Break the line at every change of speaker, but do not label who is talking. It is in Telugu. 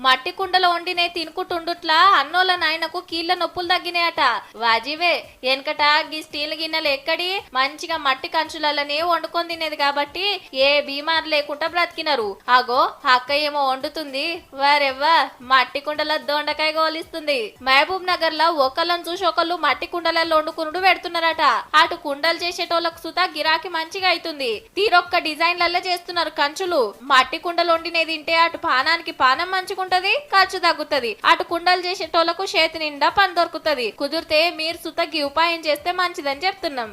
మట్టి కుండలో వండినే తినుకుంటుండుట్లా అన్నోళ్ళ నాయనకు కీళ్ళ నొప్పులు తగ్గినాయట. వాజీవే వెనకట గీ స్టీల్ గిన్నెలు ఎక్కడి మంచిగా మట్టి కంచులనే వండుకొని తినేది కాబట్టి ఏ బీమారు లేకుండా బ్రతికినారు. అగో అక్క ఏమో వండుతుంది, వారెవ్వా మట్టి కుండల దొండకాయ గోలిస్తుంది. మహబూబ్ నగర్ లో ఒకళ్ళని చూసి ఒకళ్ళు మట్టి కుండలలో వండుకునుడు పెడుతున్నారట. అటు కుండలు చేసేటోళ్ళకు సుతా గిరాకీ మంచిగా అవుతుంది. తీరొక్క డిజైన్లలో చేస్తున్నారు కంచులు. మట్టి కుండలు వండినే తింటే అటు పానానికి పానం మంచుకుంటది, ఖర్చు తగ్గుతది. అటు కుండలు చేసేటోళ్లకు చేతి నిండా పని దొరుకుతది. కుదిరితే మీరు సుతకి ఉపాయం చేస్తే మంచిదని చెప్తున్నాం.